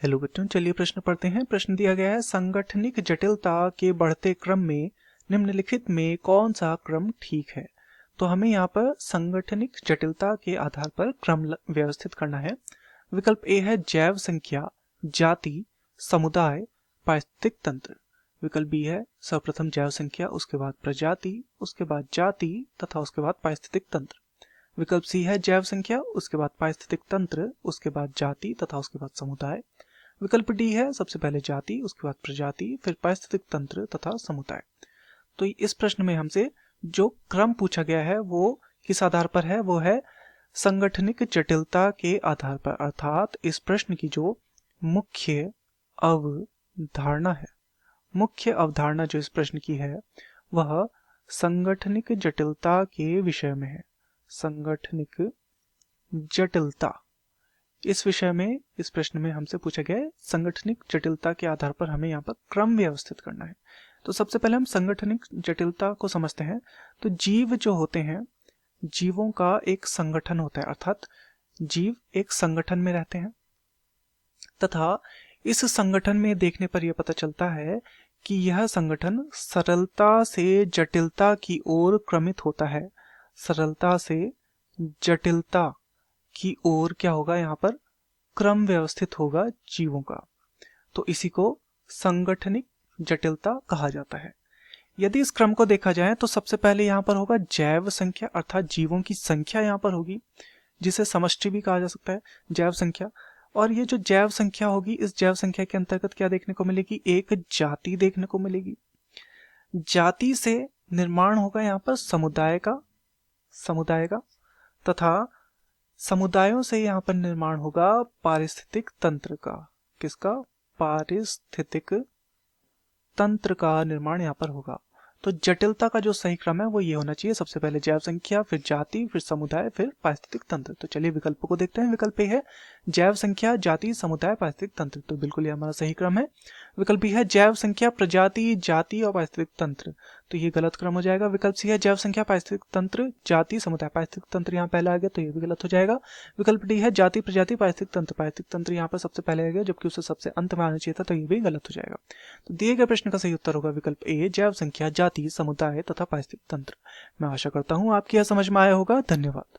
Hello बच्चों, चलिए प्रश्न पढ़ते हैं। प्रश्न दिया गया है, संगठनिक जटिलता के बढ़ते क्रम में निम्नलिखित में कौन सा क्रम ठीक है। तो हमें यहाँ पर संगठनिक जटिलता के आधार पर क्रम व्यवस्थित करना है। विकल्प ए है जैव संख्या, जाति, समुदाय, पारिस्थितिक तंत्र। विकल्प बी है सर्वप्रथम जैव संख्या, उसके बाद प्रजाति, उसके बाद जाति तथा उसके बाद पारिस्थितिक तंत्र। विकल्प सी है जैव संख्या, उसके बाद पारिस्थितिक तंत्र, उसके बाद जाति तथा उसके बाद समुदाय। विकल्प डी है सबसे पहले जाति, उसके बाद प्रजाति, फिर पारिस्थितिक तंत्र तथा समुदाय। तो इस प्रश्न में हमसे जो क्रम पूछा गया है वो किस आधार पर है, वो है संगठनिक जटिलता के आधार पर। अर्थात इस प्रश्न की जो मुख्य अवधारणा है, मुख्य अवधारणा जो इस प्रश्न की है वह संगठनिक जटिलता के विषय में है। संगठनिक जटिलता इस विषय में, इस प्रश्न में हमसे पूछा गया है संगठनिक जटिलता के आधार पर हमें यहाँ पर क्रम व्यवस्थित करना है। तो सबसे पहले हम संगठनिक जटिलता को समझते हैं। तो जीव जो होते हैं, जीवों का एक संगठन होता है, अर्थात जीव एक संगठन में रहते हैं तथा इस संगठन में देखने पर यह पता चलता है कि यह संगठन सरलता से जटिलता की ओर क्रमित होता है। सरलता से जटिलता की ओर क्या होगा, यहाँ पर क्रम व्यवस्थित होगा जीवों का। तो इसी को संगठनिक जटिलता कहा जाता है। यदि इस क्रम को देखा जाए तो सबसे पहले यहाँ पर होगा जैव संख्या, अर्थात जीवों की संख्या यहाँ पर होगी, जिसे समष्टि भी कहा जा सकता है, जैव संख्या। और ये जो जैव संख्या होगी, इस जैव संख्या के अंतर्गत क्या देखने को मिलेगी, एक जाति देखने को मिलेगी। जाति से निर्माण होगा यहाँ पर समुदाय का तथा समुदायों से यहाँ पर निर्माण होगा पारिस्थितिक तंत्र का। किसका? पारिस्थितिक तंत्र का निर्माण यहाँ पर होगा। तो जटिलता का जो सही क्रम है वो ये होना चाहिए, सबसे पहले जैव संख्या, फिर जाति, फिर समुदाय, फिर पारिस्थितिक तंत्र। तो चलिए विकल्पों को देखते हैं। विकल्प ए है जैव संख्या, जाति, समुदाय, पारिस्थितिक तंत्र। तो बिल्कुल ये हमारा सही क्रम है। विकल्प बी है जैव संख्या, प्रजाति, जाति और पारिस्थितिक तंत्र। तो ये गलत क्रम हो जाएगा। विकल्प सी है जैव संख्या, पारिस्थितिक तंत्र, जाति, समुदाय, पारिस्थितिक तंत्र यहाँ पहले आ गया, तो ये भी गलत हो जाएगा। विकल्प डी है जाति, प्रजाति, पारिस्थितिक तंत्र। पारिस्थितिक तंत्र यहाँ पर सबसे पहले आ गया, जबकि उसे सबसे अंत में आना चाहिए था, तो ये भी गलत हो जाएगा। तो दिए गए प्रश्न का सही उत्तर होगा विकल्प ए जैव संख्या, जाति, समुदाय तथा पारिस्थितिक तंत्र। मैं आशा करता हूं आपकी यह समझ में आया होगा। धन्यवाद।